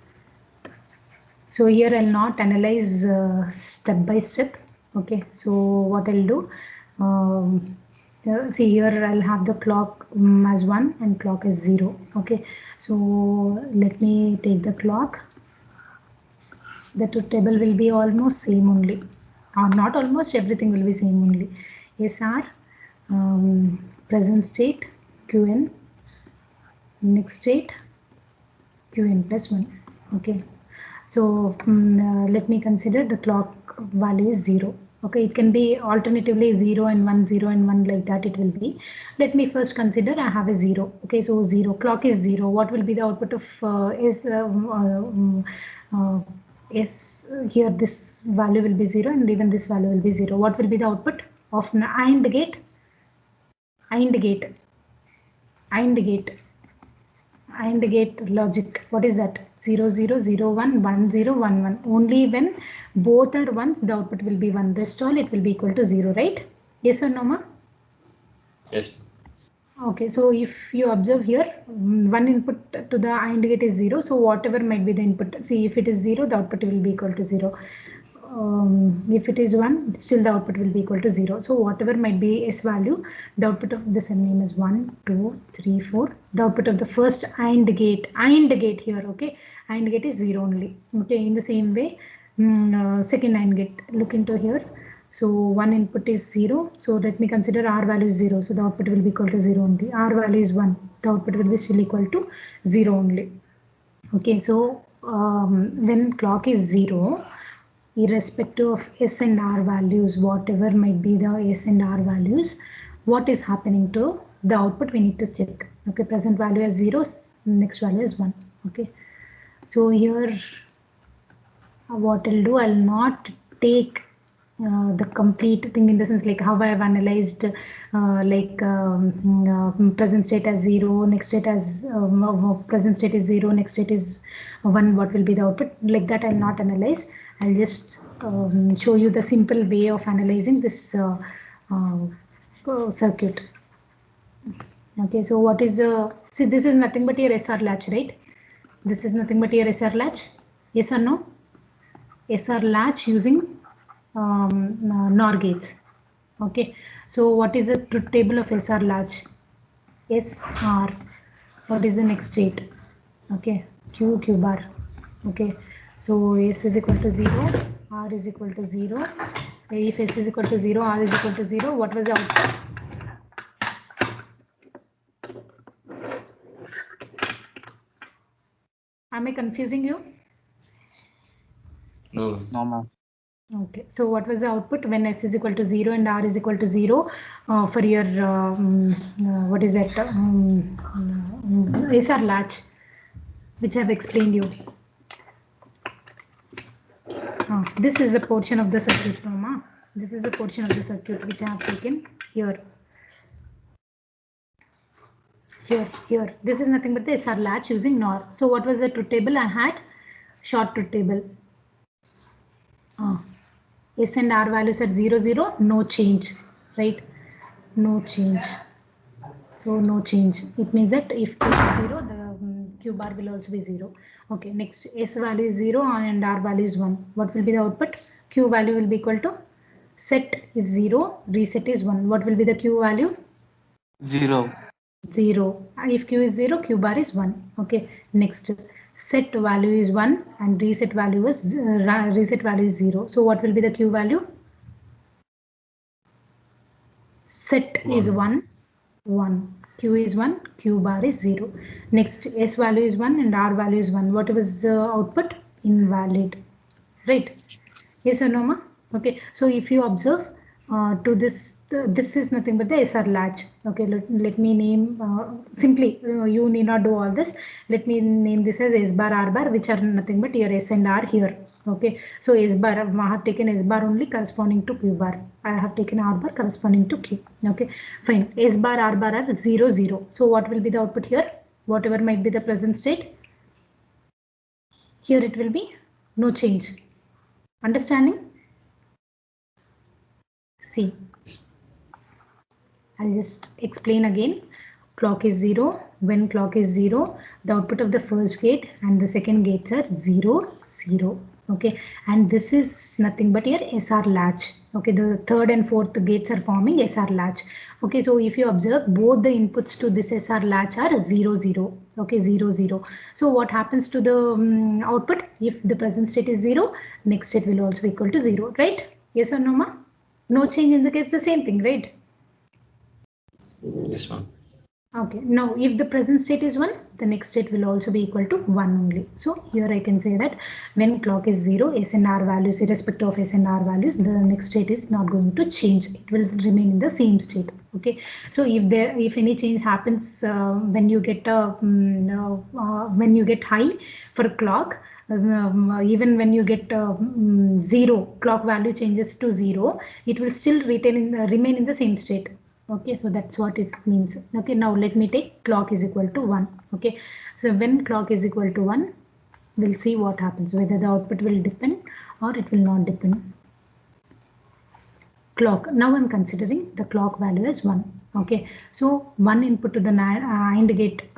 So here I'll not analyze step by step. Okay, so what I'll do, see here I'll have the clock as 1 and clock as 0. Okay, so let me take the clock. The two table will be almost same only, or not almost, everything will be same only. SR, present state, Qn, next state, Qn plus 1. Okay, so let me consider the clock value is 0. Okay, it can be alternatively 0 and 1, 0 and 1, like that it will be. Let me first consider I have a 0. Okay, so 0, clock is 0. What will be the output of is here this value will be 0 and even this value will be 0. What will be the output of AND gate? AND gate. AND gate. AND gate logic. What is that? 0 0 0 1 1 0 1 1. Only when both are ones the output will be 1. Rest all it will be equal to 0, right? Yes or no, ma? Yes. Okay, so if you observe here, one input to the AND gate is 0. So whatever might be the input, see if it is 0, the output will be equal to 0. If it is 1, still the output will be equal to 0. So whatever might be S value, the output of the same name is 1, 2, 3, 4. The output of the first AND gate here, okay, AND gate is 0 only. Okay, in the same way, second AND gate. Look into here. So one input is 0. So let me consider R value is 0. So the output will be equal to 0 only. R value is 1. The output will be still equal to 0 only. Okay, so when clock is 0, irrespective of S and R values, whatever might be the S and R values, what is happening to the output we need to check. Okay, present value is 0, next value is 1. Okay, so here what I'll do, I'll not take the complete thing in the sense like how I have analyzed present state as 0, next state as present state is 0, next state is 1, what will be the output, like that I'll not analyze. I'll just show you the simple way of analyzing this circuit. Okay, so what is the, see this is nothing but your SR latch, right? This is nothing but your SR latch, yes or no? SR latch using NOR gates. Okay, so what is the truth table of SR latch? SR, what is the next state? Okay, Q bar. Okay, so S is equal to 0, R is equal to 0. If S is equal to 0, R is equal to 0, what was the output? Am I confusing you? No. No, ma'am. Okay, so what was the output when S is equal to 0 and R is equal to 0 for your what is that SR latch, which I have explained you. This is a portion of the circuit, Mama. This is a portion of the circuit which I have taken here. Here. This is nothing but the SR latch using NOR. So what was the truth table I had? Short truth table. S and R values are 0, 0, no change, right? No change. So no change. It means that if Q is 0, the Q bar will also be 0. Okay, next S value is 0 and R value is 1. What will be the output? Q value will be equal to set is 0, reset is 1. What will be the Q value? 0. 0. If Q is 0, Q bar is 1. Okay, next set value is 1 and reset value is 0. So what will be the Q value? Set is 1, 1. Q is 1, Q bar is 0. Next S value is 1 and R value is 1. What was the output? Invalid. Right? Yes or no, ma? Okay. So if you observe to this, this is nothing but the SR latch. Okay. Let me name simply. You need not do all this. Let me name this as S bar, R bar, which are nothing but your S and R here. Okay. So S bar, I have taken S bar only corresponding to Q bar. I have taken R bar corresponding to Q. Okay. Fine. S bar, R bar are 0, 0. So what will be the output here? Whatever might be the present state. Here it will be no change. Understanding? See, I'll just explain again. Clock is 0. When clock is 0, the output of the first gate and the second gates are 0, 0. Okay, and this is nothing but your SR latch. Okay, the third and fourth gates are forming SR latch. Okay, so if you observe, both the inputs to this SR latch are 0, 0. Okay, 0, 0. So what happens to the output? If the present state is 0, next state will also be equal to 0, right? Yes or no, ma? No change indicates the same thing, right? Yes, ma'am. Okay, now if the present state is 1, the next state will also be equal to 1 only. So here I can say that when clock is 0, S and R values, irrespective of S and R values, the next state is not going to change. It will remain in the same state. Okay, so if any change happens when you get high for clock, even when you get 0, clock value changes to 0, it will still remain in the same state. Okay, so that's what it means. Okay, now let me take clock is equal to 1. Okay, so when clock is equal to 1, we'll see what happens, whether the output will depend or it will not depend. Clock, now I'm considering the clock value as 1. Okay, so one input to the AND gate,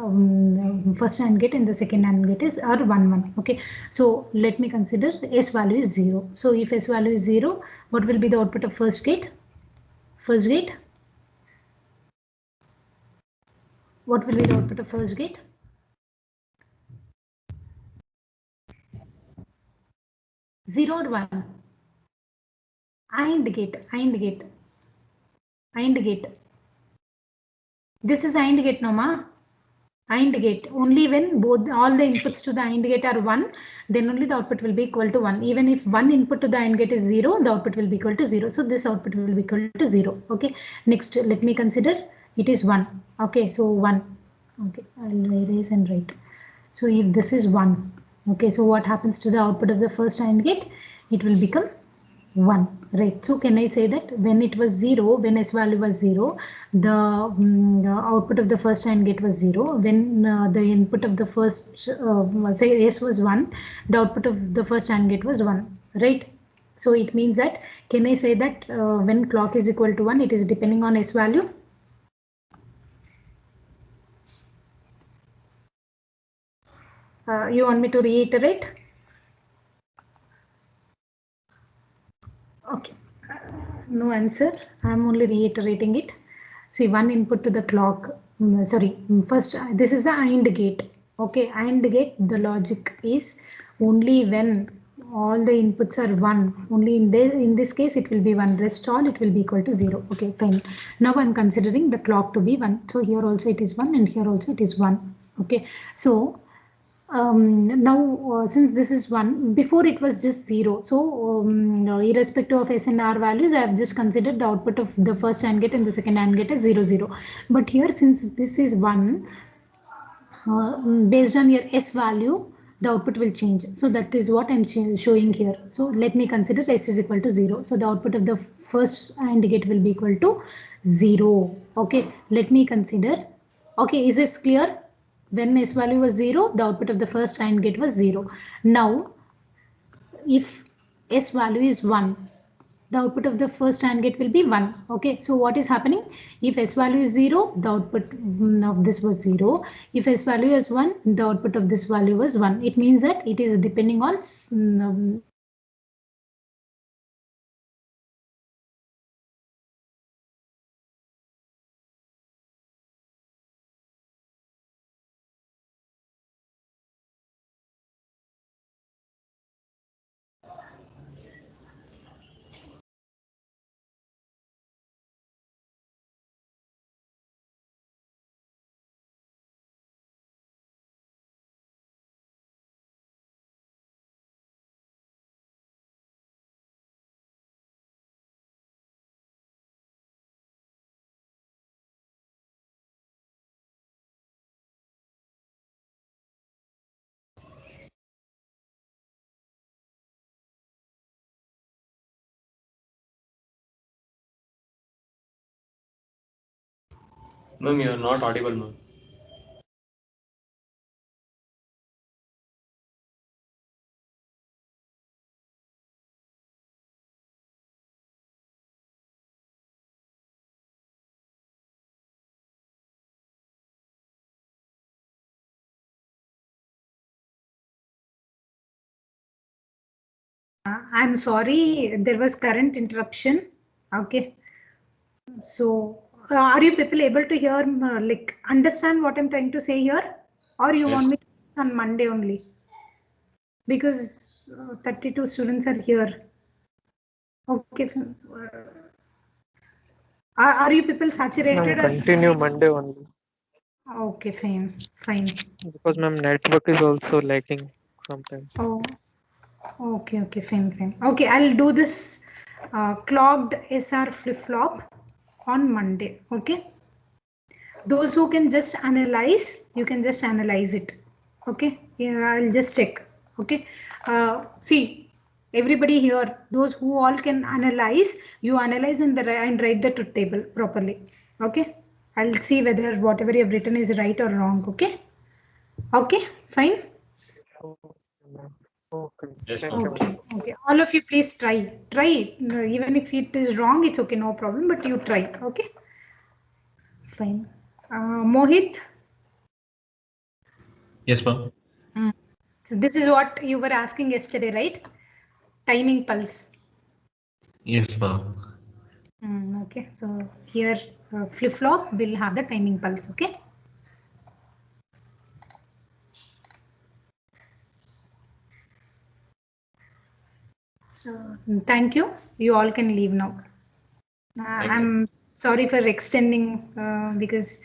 first AND gate and the second AND gate are 1, 1. Okay, so let me consider S value is 0. So if S value is 0, what will be the output of first gate? First gate? What will be the output of first gate? 0 or 1? AND gate, AND gate, AND gate. This is AND gate, no ma? AND gate. Only when both all the inputs to the AND gate are 1, then only the output will be equal to 1. Even if one input to the AND gate is 0, the output will be equal to 0. So this output will be equal to 0. Okay. Next, let me consider it is 1. Okay. So 1. Okay. I'll erase and write. So if this is 1. Okay. So what happens to the output of the first AND gate? It will become 1, right? So can I say that when it was 0, when S value was 0, the output of the first AND gate was 0. When the input of the first, say S was 1, the output of the first AND gate was 1, right? So it means that, can I say that when clock is equal to 1, it is depending on S value? You want me to reiterate? Okay. No answer. I'm only reiterating it. See, one input to the clock. First, this is the AND gate. Okay, AND gate, the logic is only when all the inputs are 1. Only in this case, it will be 1. Rest all, it will be equal to 0. Okay, fine. Now I'm considering the clock to be 1. So here also it is 1 and here also it is 1. Okay, so now since this is 1, before it was just 0, so irrespective of S and R values, I have just considered the output of the first AND gate and the second AND gate as 0 0. But here, since this is 1, based on your S value, the output will change. So that is what I'm showing here. So let me consider S is equal to 0. So the output of the first AND gate will be equal to 0. Okay, let me consider. Okay, is this clear? When S value was 0, the output of the first AND gate was 0. Now, if S value is 1, the output of the first AND gate will be 1. Okay, so what is happening? If S value is 0, the output of this was 0. If S value is 1, the output of this value was 1. It means that it is depending on Ma'am, you are not audible, ma'am. I'm sorry, there was current interruption. Okay, so are you people able to hear, like understand what I'm trying to say here, or you Yes. want me to on Monday only? Because 32 students are here. Okay, are you people saturated? Ma'am, continue Monday only. Okay, fine, fine. Because ma'am, network is also lagging sometimes. Oh, okay, okay, fine, fine. Okay, I'll do this clogged SR flip-flop on Monday. Okay. Those who can just analyze, you can just analyze it. Okay, yeah, I'll just check. Okay, see, everybody here, those who all can analyze, you analyze and write the truth table properly. Okay, I'll see whether whatever you have written is right or wrong. Okay, okay, fine. Okay, ma'am. Okay. Yes, Thank ma'am. you, ma'am. Okay, okay, all of you please try it. No, even if it is wrong, it's okay, no problem, but you try. Okay, fine. Mohit. Yes, ma'am. So this is what you were asking yesterday, right? Timing pulse. Yes, ma'am. Okay, so here flip-flop will have the timing pulse. Okay. Thank you. You all can leave now. Thank you. I'm sorry for extending because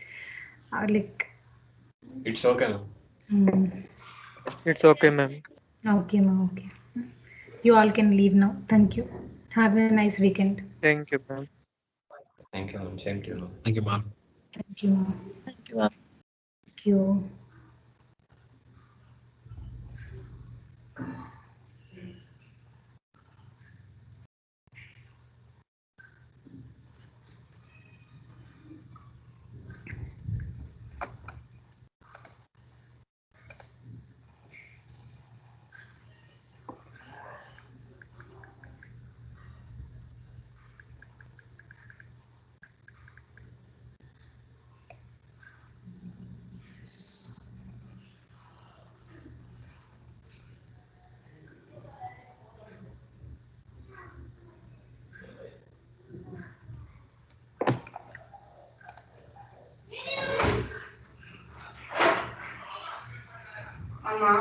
like. It's okay, ma'am. It's okay, ma'am. Okay, ma'am. Okay. You all can leave now. Thank you. Have a nice weekend. Thank you, ma'am. Thank you, ma'am. Same to you, ma'am. Thank you, ma'am. Thank you, ma'am. Thank you, ma'am. Thank you. அம்மா